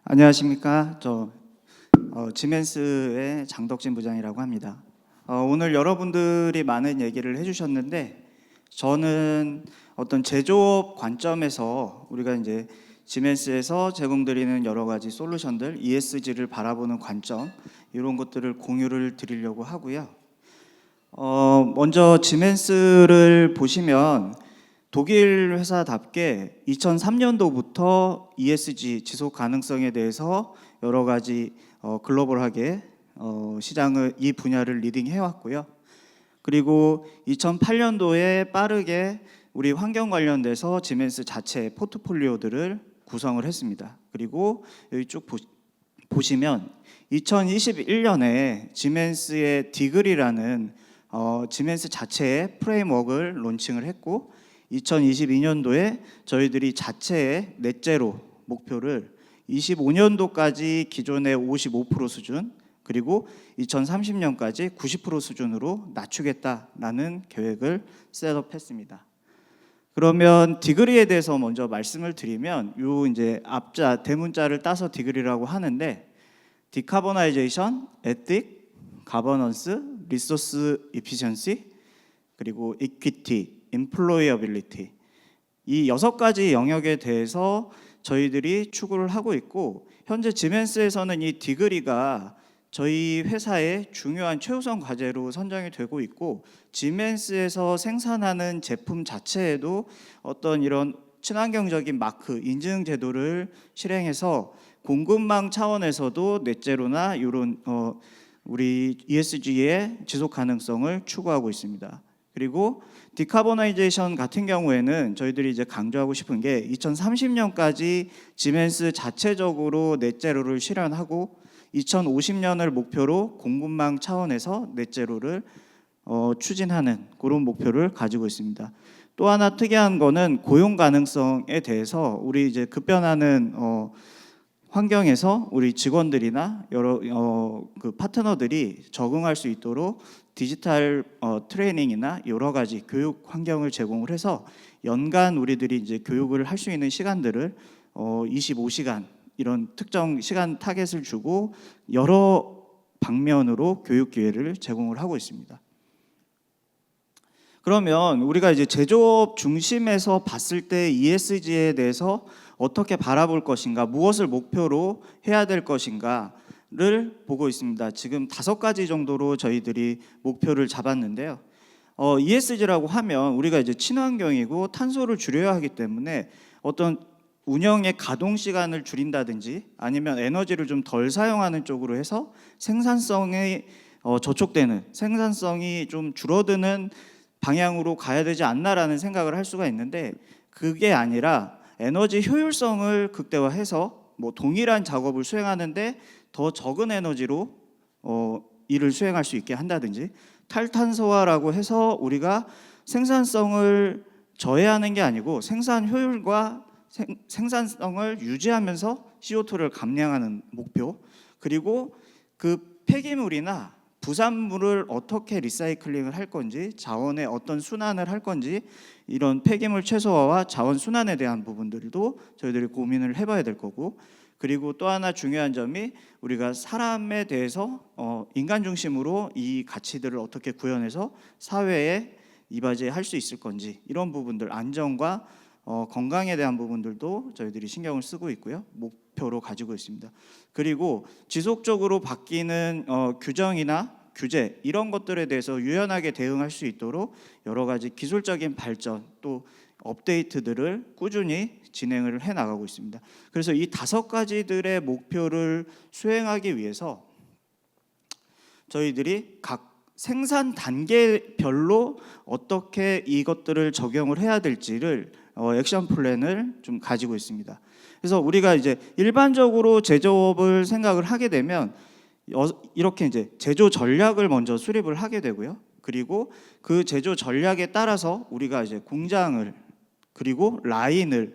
안녕하십니까. 지멘스의 장덕진 부장이라고 합니다. 오늘 여러분들이 많은 얘기를 해주셨는데, 저는 어떤 제조업 관점에서 우리가 이제 지멘스에서 제공드리는 여러 가지 솔루션들, ESG를 바라보는 관점, 이런 것들을 공유를 드리려고 하고요. 먼저 지멘스를 보시면 독일 회사답게 2003년도부터 ESG 지속 가능성에 대해서 여러 가지 글로벌하게 시장을 이 분야를 리딩해 왔고요. 그리고 2008년도에 빠르게 우리 환경 관련돼서 지멘스 자체의 포트폴리오들을 구성을 했습니다. 그리고 여기 쭉 보시면 2021년에 지멘스의 디글이라는 지멘스 자체의 프레임워크를 론칭을 했고, 2022년도에 저희들이 자체의 넷제로 목표를 25년도까지 기존의 55% 수준, 그리고 2030년까지 90% 수준으로 낮추겠다라는 계획을 셋업했습니다. 그러면 디그리에 대해서 먼저 말씀을 드리면, 요 이제 앞자 대문자를 따서 디그리라고 하는데, 디카보나이제이션, 에틱, 가버넌스, 리소스 이피션시, 그리고 이퀴티, employability, 이 6가지 영역에 대해서 저희들이 추구를 하고 있고, 현재 지멘스에서는 이 디그리가 저희 회사의 중요한 최우선 과제로 선정이 되고 있고, 지멘스에서 생산하는 제품 자체에도 어떤 이런 친환경적인 마크 인증 제도를 실행해서 공급망 차원에서도 넷제로나 이런 우리 ESG의 지속 가능성을 추구하고 있습니다. 그리고 디카보나이제이션 같은 경우에는 저희들이 이제 강조하고 싶은 게 2030년까지 지멘스 자체적으로 넷제로를 실현하고 2050년을 목표로 공급망 차원에서 넷제로를 추진하는 그런 목표를 가지고 있습니다. 또 하나 특이한 거는 고용 가능성에 대해서 우리 이제 급변하는 환경에서 우리 직원들이나 여러 그 파트너들이 적응할 수 있도록 디지털 트레이닝이나 여러 가지 교육 환경을 제공을 해서 연간 우리들이 이제 교육을 할 수 있는 시간들을 25시간 이런 특정 시간 타겟을 주고 여러 방면으로 교육 기회를 제공을 하고 있습니다. 그러면 우리가 이제 제조업 중심에서 봤을 때 ESG에 대해서 어떻게 바라볼 것인가, 무엇을 목표로 해야 될 것인가를 보고 있습니다. 지금 5가지 정도로 저희들이 목표를 잡았는데요. ESG라고 하면 우리가 이제 친환경이고 탄소를 줄여야 하기 때문에 어떤 운영의 가동 시간을 줄인다든지 아니면 에너지를 좀 덜 사용하는 쪽으로 해서 생산성이 저촉되는, 생산성이 좀 줄어드는 방향으로 가야 되지 않나라는 생각을 할 수가 있는데, 그게 아니라 에너지 효율성을 극대화해서 뭐 동일한 작업을 수행하는데 더 적은 에너지로 일을 수행할 수 있게 한다든지, 탈탄소화라고 해서 우리가 생산성을 저해하는 게 아니고 생산 효율과 생산성을 유지하면서 CO2를 감량하는 목표, 그리고 그 폐기물이나 부산물을 어떻게 리사이클링을 할 건지, 자원의 어떤 순환을 할 건지, 이런 폐기물 최소화와 자원 순환에 대한 부분들도 저희들이 고민을 해봐야 될 거고, 그리고 또 하나 중요한 점이 우리가 사람에 대해서 인간 중심으로 이 가치들을 어떻게 구현해서 사회에 이바지할 수 있을 건지, 이런 부분들, 안전과 건강에 대한 부분들도 저희들이 신경을 쓰고 있고요, 목표로 가지고 있습니다. 그리고 지속적으로 바뀌는 규정이나 규제, 이런 것들에 대해서 유연하게 대응할 수 있도록 여러 가지 기술적인 발전 또 업데이트들을 꾸준히 진행을 해 나가고 있습니다. 그래서 이 5가지들의 목표를 수행하기 위해서 저희들이 각 생산 단계별로 어떻게 이것들을 적용을 해야 될지를 액션 플랜을 좀 가지고 있습니다. 그래서 우리가 이제 일반적으로 제조업을 생각을 하게 되면 이렇게 이제 제조 전략을 먼저 수립을 하게 되고요. 그리고 그 제조 전략에 따라서 우리가 이제 공장을, 그리고 라인을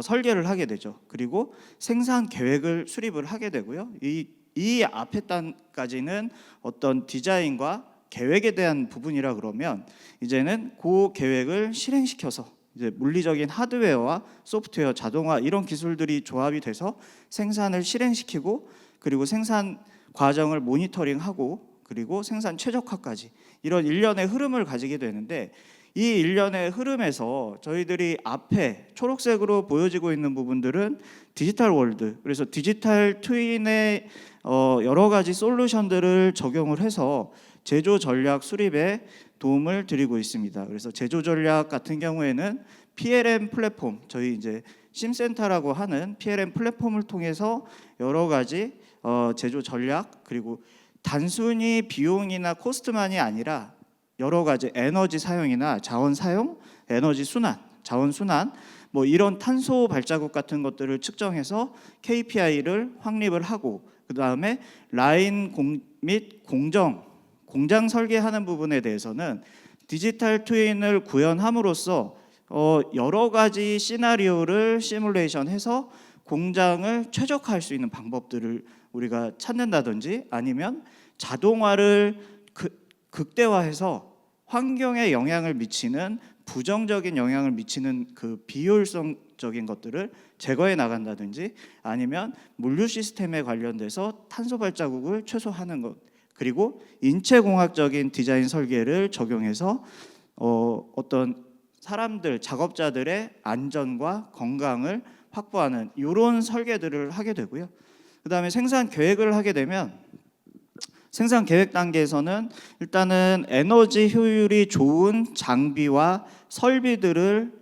설계를 하게 되죠. 그리고 생산 계획을 수립을 하게 되고요. 이 앞에 단까지는 어떤 디자인과 계획에 대한 부분이라 그러면, 이제는 그 계획을 실행시켜서 이제 물리적인 하드웨어와 소프트웨어, 자동화 이런 기술들이 조합이 돼서 생산을 실행시키고 그리고 생산 과정을 모니터링하고 그리고 생산 최적화까지 이런 일련의 흐름을 가지게 되는데 이 일련의 흐름에서 저희들이 앞에 초록색으로 보여지고 있는 부분들은 디지털 월드, 그래서 디지털 트윈의 여러 가지 솔루션들을 적용을 해서 제조 전략 수립에 도움을 드리고 있습니다. 그래서 제조 전략 같은 경우에는 PLM 플랫폼, 저희 이제 심센터라고 하는 PLM 플랫폼을 통해서 여러 가지 제조 전략 그리고 단순히 비용이나 코스트만이 아니라 여러 가지 에너지 사용이나 자원 사용, 에너지 순환, 자원 순환 뭐 이런 탄소 발자국 같은 것들을 측정해서 KPI를 확립을 하고 그 다음에 라인 및 공장 설계하는 부분에 대해서는 디지털 트윈을 구현함으로써 여러 가지 시나리오를 시뮬레이션해서 공장을 최적화할 수 있는 방법들을 우리가 찾는다든지 아니면 자동화를 극대화해서 환경에 영향을 미치는 부정적인 영향을 미치는 그 비효율성적인 것들을 제거해 나간다든지 아니면 물류 시스템에 관련돼서 탄소 발자국을 최소화하는 것 그리고 인체공학적인 디자인 설계를 적용해서 어떤 사람들, 작업자들의 안전과 건강을 확보하는 이런 설계들을 하게 되고요. 그 다음에 생산 계획을 하게 되면 생산 계획 단계에서는 일단은 에너지 효율이 좋은 장비와 설비들을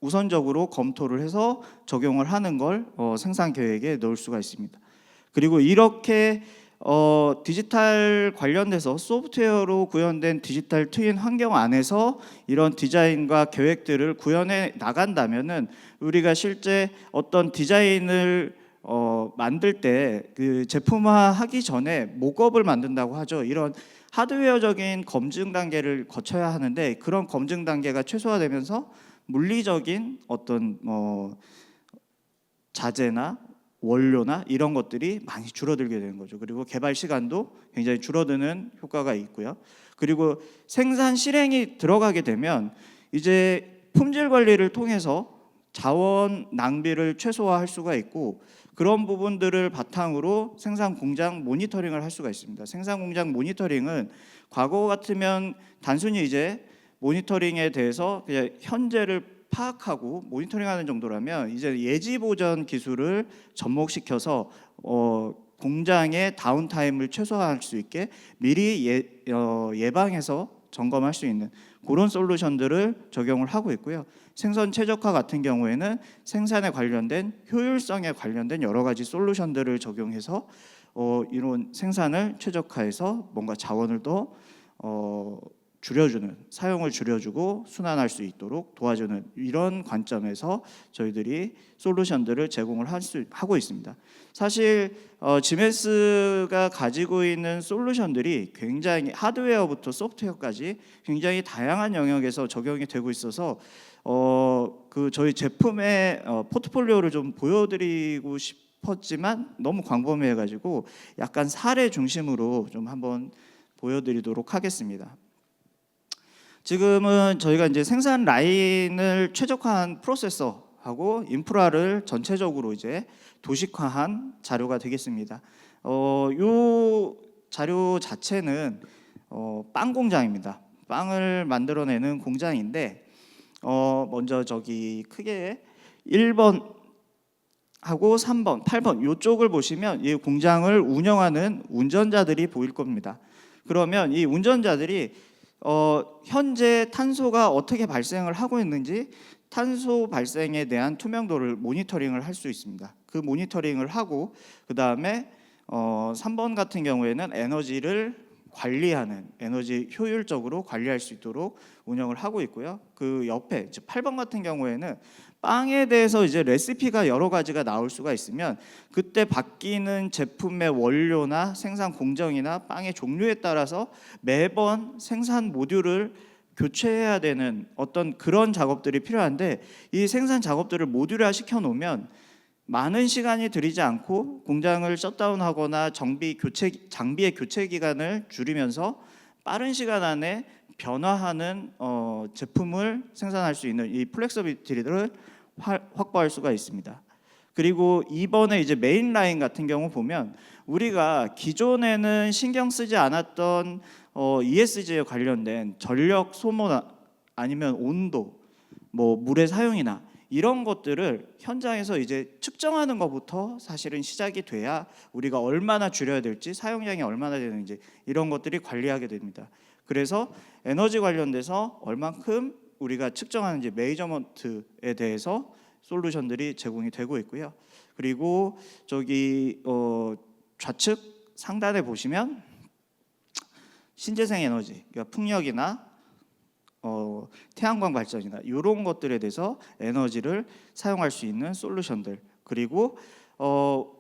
우선적으로 검토를 해서 적용을 하는 걸 생산 계획에 넣을 수가 있습니다. 그리고 이렇게 디지털 관련돼서 소프트웨어로 구현된 디지털 트윈 환경 안에서 이런 디자인과 계획들을 구현해 나간다면은 우리가 실제 어떤 디자인을 만들 때 그 제품화하기 전에 목업을 만든다고 하죠. 이런 하드웨어적인 검증 단계를 거쳐야 하는데 그런 검증 단계가 최소화되면서 물리적인 어떤 자재나 원료나 이런 것들이 많이 줄어들게 되는 거죠. 그리고 개발 시간도 굉장히 줄어드는 효과가 있고요. 그리고 생산 실행이 들어가게 되면 이제 품질 관리를 통해서 자원 낭비를 최소화할 수가 있고 그런 부분들을 바탕으로 생산 공장 모니터링을 할 수가 있습니다. 생산 공장 모니터링은 과거 같으면 단순히 이제 모니터링에 대해서 그냥 현재를 파악하고 모니터링하는 정도라면 이제 예지 보전 기술을 접목시켜서 공장의 다운타임을 최소화할 수 있게 미리 예방해서 점검할 수 있는 그런 솔루션들을 적용을 하고 있고요. 생선 최적화 같은 경우에는 생산에 관련된 효율성에 관련된 여러 가지 솔루션들을 적용해서 이런 생산을 최적화해서 뭔가 자원을 더 줄여주는 사용을 줄여주고 순환할 수 있도록 도와주는 이런 관점에서 저희들이 솔루션들을 제공을 하고 있습니다. 사실 지메스가 가지고 있는 솔루션들이 굉장히 하드웨어부터 소프트웨어까지 굉장히 다양한 영역에서 적용이 되고 있어서 그 저희 제품의 포트폴리오를 좀 보여드리고 싶었지만 너무 광범위해가지고 약간 사례 중심으로 좀 한번 보여드리도록 하겠습니다. 지금은 저희가 이제 생산 라인을 최적화한 프로세서하고 인프라를 전체적으로 이제 도식화한 자료가 되겠습니다. 이 자료 자체는 빵 공장입니다. 빵을 만들어내는 공장인데 먼저 저기 크게 1번 하고 3번, 8번 이쪽을 보시면 이 공장을 운영하는 운전자들이 보일 겁니다. 그러면 이 운전자들이 현재 탄소가 어떻게 발생을 하고 있는지 탄소 발생에 대한 투명도를 모니터링을 할 수 있습니다. 그 모니터링을 하고 그 다음에 3번 같은 경우에는 에너지를 관리하는 에너지 효율적으로 관리할 수 있도록 운영을 하고 있고요. 그 옆에 8번 같은 경우에는 빵에 대해서 이제 레시피가 여러 가지가 나올 수가 있으면 그때 바뀌는 제품의 원료나 생산 공정이나 빵의 종류에 따라서 매번 생산 모듈을 교체해야 되는 어떤 그런 작업들이 필요한데 이 생산 작업들을 모듈화 시켜 놓으면 많은 시간이 들이지 않고 공장을 셧다운하거나 장비의 교체 기간을 줄이면서 빠른 시간 안에 변화하는 제품을 생산할 수 있는 이 플렉서비리티를 확보할 수가 있습니다. 그리고 이번에 이제 메인 라인 같은 경우 보면 우리가 기존에는 신경 쓰지 않았던 ESG에 관련된 전력 소모나 아니면 온도, 뭐 물의 사용이나 이런 것들을 현장에서 이제 측정하는 것부터 사실은 시작이 돼야 우리가 얼마나 줄여야 될지, 사용량이 얼마나 되는지 이런 것들이 관리하게 됩니다. 그래서 에너지 관련돼서 얼만큼 우리가 측정하는지 메이저먼트에 대해서 솔루션들이 제공이 되고 있고요. 그리고 저기 좌측 상단에 보시면 신재생 에너지, 그러니까 풍력이나 태양광 발전이나 이런 것들에 대해서 에너지를 사용할 수 있는 솔루션들, 그리고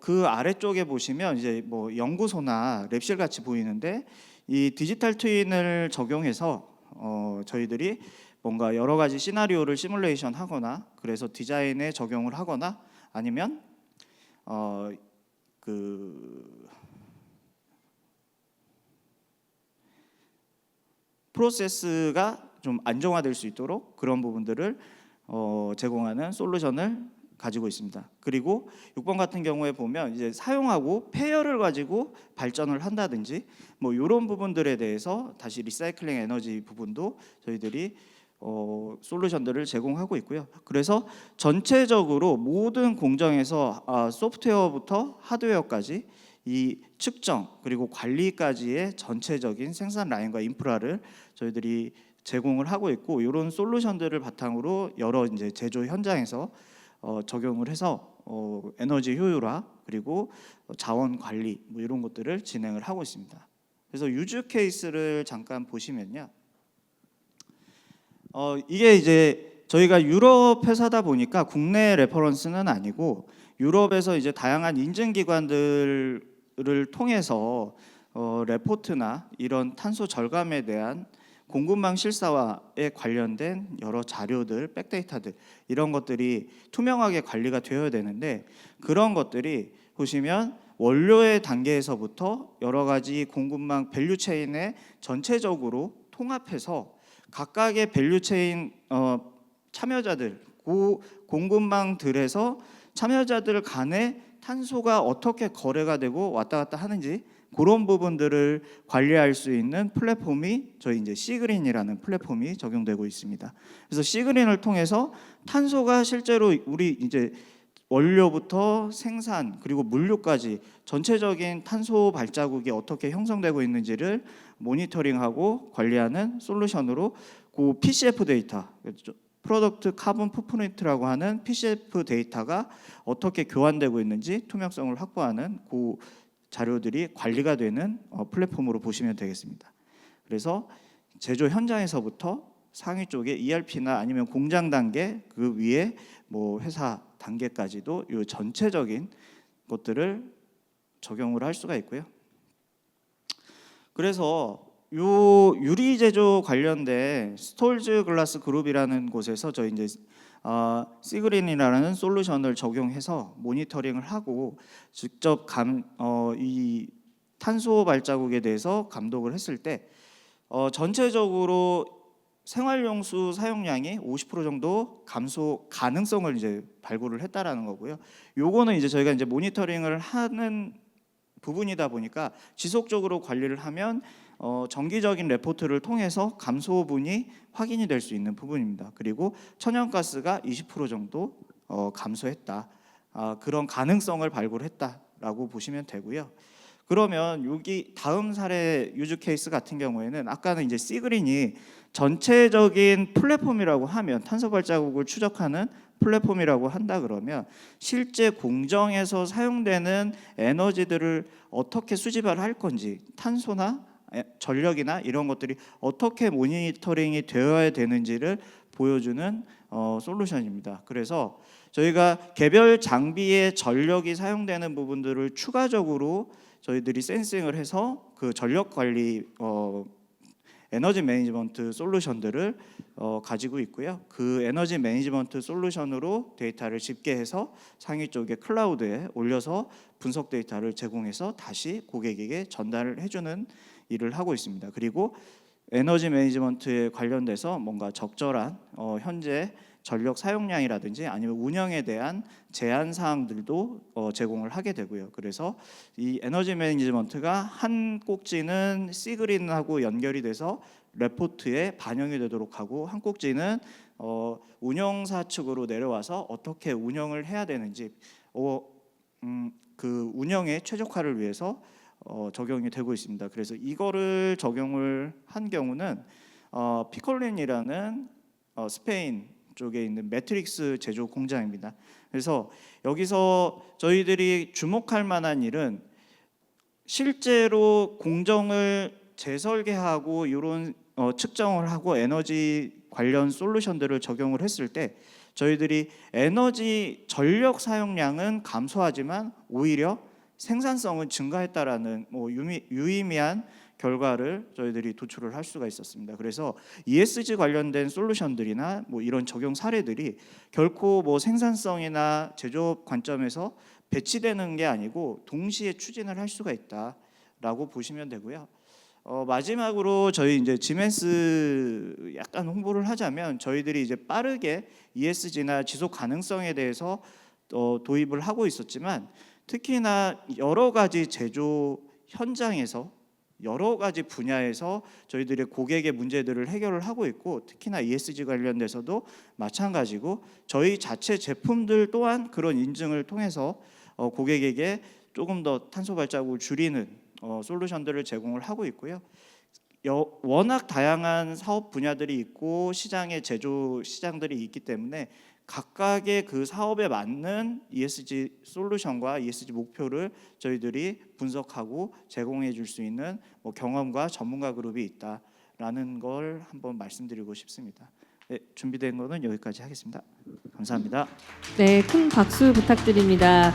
그 아래쪽에 보시면 이제 뭐 연구소나 랩실 같이 보이는데 이 디지털 트윈을 적용해서 저희들이 뭔가 여러 가지 시나리오를 시뮬레이션 하거나 그래서 디자인에 적용을 하거나 아니면 그 프로세스가 좀 안정화될 수 있도록 그런 부분들을 제공하는 솔루션을 가지고 있습니다. 그리고 6번 같은 경우에 보면 이제 사용하고 폐열을 가지고 발전을 한다든지 뭐 이런 부분들에 대해서 다시 리사이클링 에너지 부분도 저희들이 솔루션들을 제공하고 있고요. 그래서 전체적으로 모든 공정에서 소프트웨어부터 하드웨어까지 이 측정 그리고 관리까지의 전체적인 생산 라인과 인프라를 저희들이 제공을 하고 있고, 이런 솔루션들을 바탕으로 여러 이제 제조 현장에서 적용을 해서 에너지 효율화 그리고 자원 관리 뭐 이런 것들을 진행을 하고 있습니다. 그래서 유즈 케이스를 잠깐 보시면요, 이게 이제 저희가 유럽 회사다 보니까 국내 레퍼런스는 아니고 유럽에서 이제 다양한 인증기관들을 통해서 레포트나 이런 탄소 절감에 대한 공급망 실사화에 관련된 여러 자료들, 백데이터들 이런 것들이 투명하게 관리가 되어야 되는데, 그런 것들이 보시면 원료의 단계에서부터 여러 가지 공급망 밸류체인에 전체적으로 통합해서 각각의 밸류체인 참여자들, 공급망들에서 참여자들 간에 탄소가 어떻게 거래가 되고 왔다 갔다 하는지 그런 부분들을 관리할 수 있는 플랫폼이 저희 이제 시그린이라는 플랫폼이 적용되고 있습니다. 그래서 시그린을 통해서 탄소가 실제로 우리 이제 원료부터 생산 그리고 물류까지 전체적인 탄소 발자국이 어떻게 형성되고 있는지를 모니터링하고 관리하는 솔루션으로 그 PCF 데이터, 프로덕트 카본 풋프린트라고 하는 PCF 데이터가 어떻게 교환되고 있는지 투명성을 확보하는 그 자료들이 관리가 되는 플랫폼으로 보시면 되겠습니다. 그래서 제조 현장에서부터 상위 쪽에 ERP나 아니면 공장 단계 그 위에 뭐 회사 단계까지도 이 전체적인 것들을 적용을 할 수가 있고요. 그래서 요 유리 제조 관련된 스톨즈 글라스 그룹이라는 곳에서 저희 이제 시그린이라는 솔루션을 적용해서 모니터링을 하고 직접 이 탄소 발자국에 대해서 감독을 했을 때 전체적으로 생활용수 사용량이 50% 정도 감소 가능성을 이제 발굴을 했다라는 거고요. 요거는 이제 저희가 이제 모니터링을 하는 부분이다 보니까 지속적으로 관리를 하면 정기적인 레포트를 통해서 감소분이 확인이 될 수 있는 부분입니다. 그리고 천연가스가 20% 정도 감소했다. 그런 가능성을 발굴했다라고 보시면 되고요. 그러면 여기 다음 사례 유즈 케이스 같은 경우에는 아까는 이제 시그린이 전체적인 플랫폼이라고 하면 탄소 발자국을 추적하는 플랫폼이라고 한다 그러면 실제 공정에서 사용되는 에너지들을 어떻게 수집을 할 건지, 탄소나 전력이나 이런 것들이 어떻게 모니터링이 되어야 되는지를 보여주는 솔루션입니다. 그래서 저희가 개별 장비의 전력이 사용되는 부분들을 추가적으로 저희들이 센싱을 해서 그 전력 관리 에너지 매니지먼트 솔루션들을 가지고 있고요. 그 에너지 매니지먼트 솔루션으로 데이터를 집계해서 상위 쪽에 클라우드에 올려서 분석 데이터를 제공해서 다시 고객에게 전달을 해주는 일을 하고 있습니다. 그리고 에너지 매니지먼트에 관련돼서 뭔가 적절한 현재 전력 사용량이라든지 아니면 운영에 대한 제한 사항들도 제공을 하게 되고요. 그래서 이 에너지 매니지먼트가 한 꼭지는 시그린하고 연결이 돼서 레포트에 반영이 되도록 하고, 한 꼭지는 운영사 측으로 내려와서 어떻게 운영을 해야 되는지 그 운영의 최적화를 위해서 적용이 되고 있습니다. 그래서 이거를 적용을 한 경우는 피콜린이라는 스페인 쪽에 있는 매트릭스 제조 공장입니다. 그래서 여기서 저희들이 주목할 만한 일은 실제로 공정을 재설계하고 이런 측정을 하고 에너지 관련 솔루션들을 적용을 했을 때 저희들이 에너지 전력 사용량은 감소하지만 오히려 생산성은 증가했다라는 유의미한 결과를 저희들이 도출을 할 수가 있었습니다. 그래서 ESG 관련된 솔루션들이나 이런 적용 사례들이 결코 생산성이나 제조업 관점에서 배치되는 게 아니고 동시에 추진을 할 수가 있다라고 보시면 되고요. 마지막으로 저희 이제 지멘스 약간 홍보를 하자면, 저희들이 이제 빠르게 ESG나 지속 가능성에 대해서 도입을 하고 있었지만, 특히나 여러 가지 제조 현장에서 여러 가지 분야에서 저희들의 고객의 문제들을 해결을 하고 있고, 특히나 ESG 관련돼서도 마찬가지고, 저희 자체 제품들 또한 그런 인증을 통해서 고객에게 조금 더 탄소 발자국을 줄이는 솔루션들을 제공을 하고 있고요. 워낙 다양한 사업 분야들이 있고 시장의 제조 시장들이 있기 때문에 각각의 그 사업에 맞는 ESG 솔루션과 ESG 목표를 저희들이 분석하고 제공해 줄 수 있는 경험과 전문가 그룹이 있다라는 걸 한번 말씀드리고 싶습니다. 네, 준비된 거는 여기까지 하겠습니다. 감사합니다. 네, 큰 박수 부탁드립니다.